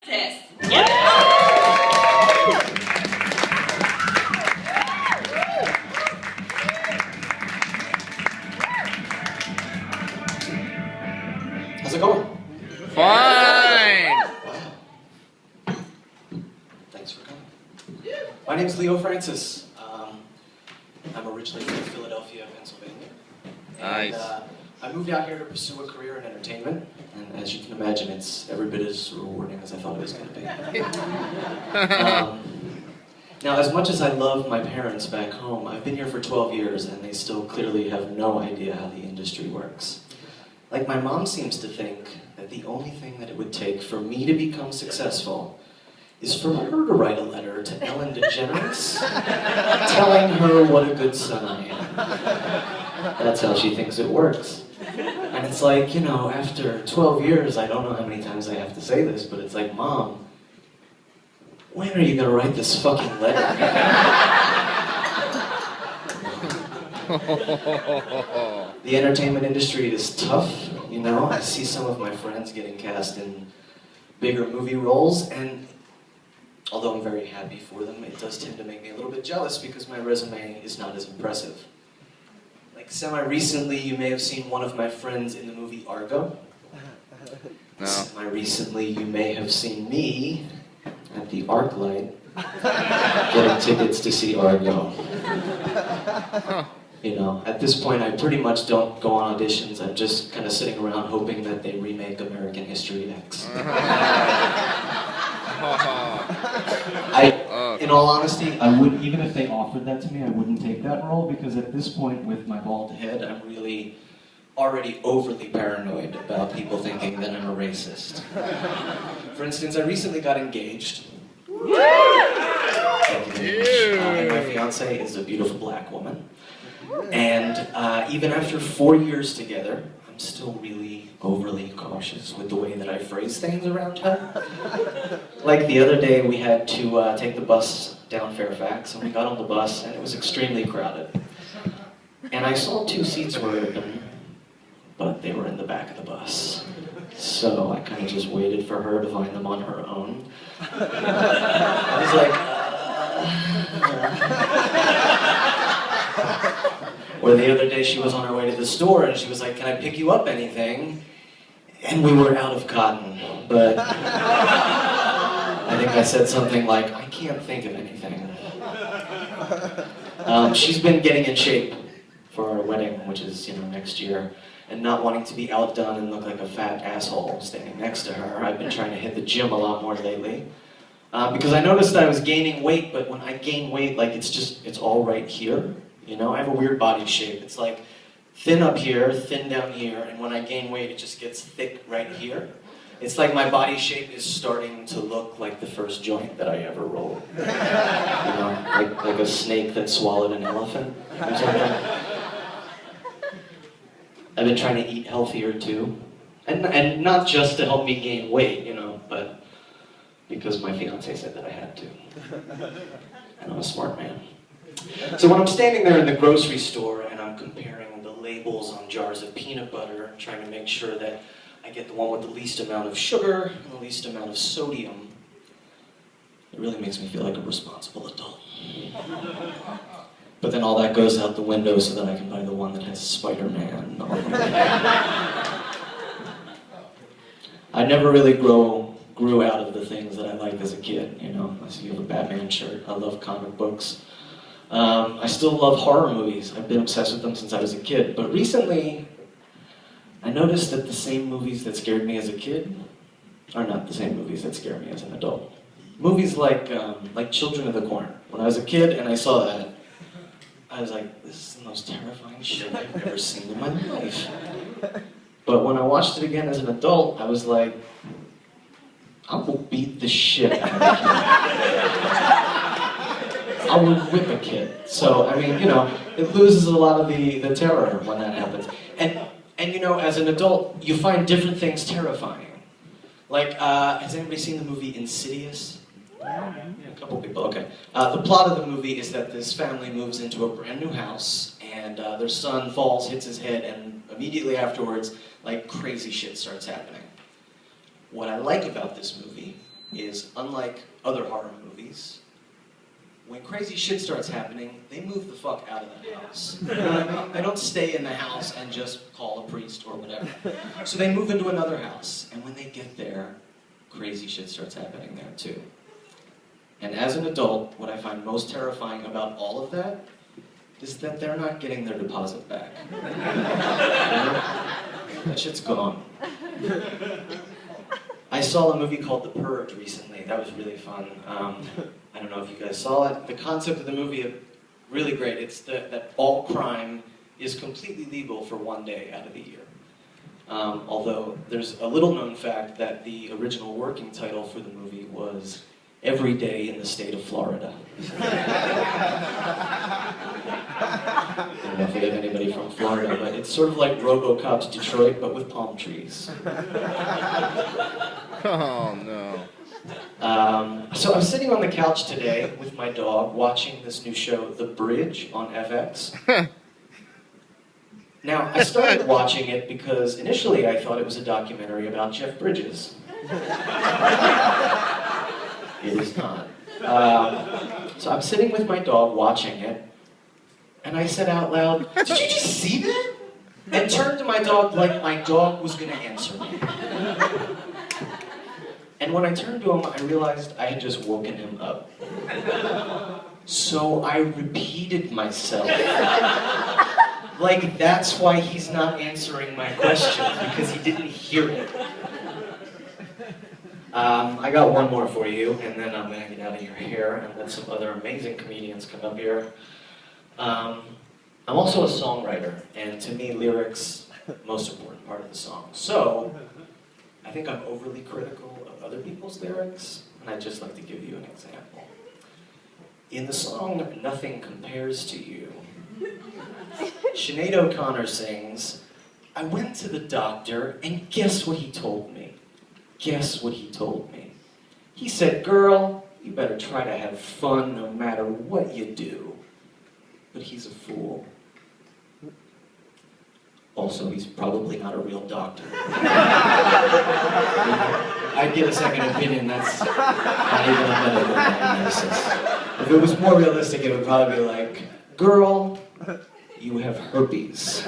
This. How's it going? Fine! Wow. Thanks for coming. My name's Leo Francis. I'm originally from Philadelphia, Pennsylvania. And, Nice. I moved out here to pursue a career in entertainment, and as you can imagine, it's every bit as rewarding as I thought it was going to be. Now, as much as I love my parents back home, I've been here for 12 years, and they still clearly have no idea how the industry works. Like, my mom seems to think that the only thing that it would take for me to become successful is for her to write a letter to Ellen DeGeneres telling her what a good son I am. That's how she thinks it works. And it's like, you know, after 12 years, I don't know how many times I have to say this, but it's like, Mom, when are you gonna write this fucking letter? The entertainment industry is tough, you know. I see some of my friends getting cast in bigger movie roles, and although I'm very happy for them, it does tend to make me a little bit jealous because my resume is not as impressive. Like, semi-recently, you may have seen one of my friends in the movie Argo. No. Semi-recently, you may have seen me at the ArcLight getting tickets to see Argo. You know, at this point, I pretty much don't go on auditions. I'm just kind of sitting around hoping that they remake American History X. In all honesty, I wouldn't, even if they offered that to me, I wouldn't take that role, because at this point, with my bald head, I'm really already overly paranoid about people thinking that I'm a racist. For instance, I recently got engaged. And my fiance is a beautiful black woman. And even after 4 years together, I'm still really overly cautious with the way that I phrase things around her. Like the other day, we had to take the bus down Fairfax, and we got on the bus, and it was extremely crowded. And I saw 2 seats were open, but they were in the back of the bus. So I kind of just waited for her to find them on her own. I was like, Or the other day, she was on her way to the store, and she was like, "Can I pick you up anything?" And we were out of cotton, but I think I said something like, "I can't think of anything." She's been getting in shape for our wedding, which is, you know, next year, and not wanting to be outdone and look like a fat asshole standing next to her. I've been trying to hit the gym a lot more lately, because I noticed I was gaining weight, but when I gain weight, like, it's all right here. You know, I have a weird body shape. It's like thin up here, thin down here, and when I gain weight, it just gets thick right here. It's like my body shape is starting to look like the first joint that I ever rolled. You know, like a snake that swallowed an elephant or something. I've been trying to eat healthier too. And not just to help me gain weight, you know, but because my fiance said that I had to. And I'm a smart man. So when I'm standing there in the grocery store and I'm comparing the labels on jars of peanut butter, trying to make sure that I get the one with the least amount of sugar and the least amount of sodium, it really makes me feel like a responsible adult. But then all that goes out the window so that I can buy the one that has Spider-Man on it. I never really grew out of the things that I liked as a kid, you know. I see you have a Batman shirt. I love comic books. I still love horror movies. I've been obsessed with them since I was a kid. But recently, I noticed that the same movies that scared me as a kid are not the same movies that scare me as an adult. Movies like Children of the Corn. When I was a kid and I saw that, I was like, this is the most terrifying shit I've ever seen in my life. But when I watched it again as an adult, I was like, I will beat the shit out of a kid. I would whip a kid. So, I mean, you know, it loses a lot of the terror when that happens. And you know, as an adult, you find different things terrifying. Like, has anybody seen the movie Insidious? Yeah, a couple people, okay. The plot of the movie is that this family moves into a brand new house, and their son falls, hits his head, and immediately afterwards, like, crazy shit starts happening. What I like about this movie is, unlike other horror movies, when crazy shit starts happening, they move the fuck out of the house. You know what I mean? They don't stay in the house and just call a priest or whatever. So they move into another house, and when they get there, crazy shit starts happening there too. And as an adult, what I find most terrifying about all of that is that they're not getting their deposit back. You know? That shit's gone. I saw a movie called The Purge recently. That was really fun. I don't know if you guys saw it. The concept of the movie is really great. It's that all crime is completely legal for one day out of the year. Although there's a little known fact that the original working title for the movie was Every Day in the State of Florida. I don't know if we have anybody from Florida, but it's sort of like RoboCop's Detroit, but with palm trees. Oh, no. So I'm sitting on the couch today with my dog watching this new show, The Bridge, on FX. Now, I started watching it because initially I thought it was a documentary about Jeff Bridges. It is not. So I'm sitting with my dog watching it, and I said out loud, "Did you just see that?" And turned to my dog like my dog was going to answer me. And when I turned to him, I realized I had just woken him up. So I repeated myself. Like, that's why he's not answering my question, because he didn't hear it. I got one more for you, and then I'm going to get out of your hair and let some other amazing comedians come up here. I'm also a songwriter, and to me, lyrics, most important part of the song. So, I think I'm overly critical of other people's lyrics, and I'd just like to give you an example. In the song, Nothing Compares to You, Sinead O'Connor sings, "I went to the doctor, and guess what he told me? Guess what he told me? He said, girl, you better try to have fun no matter what you do." But he's a fool. Also, he's probably not a real doctor. I'd get a second opinion, that's not even a medical diagnosis. If it was more realistic, it would probably be like, girl, you have herpes.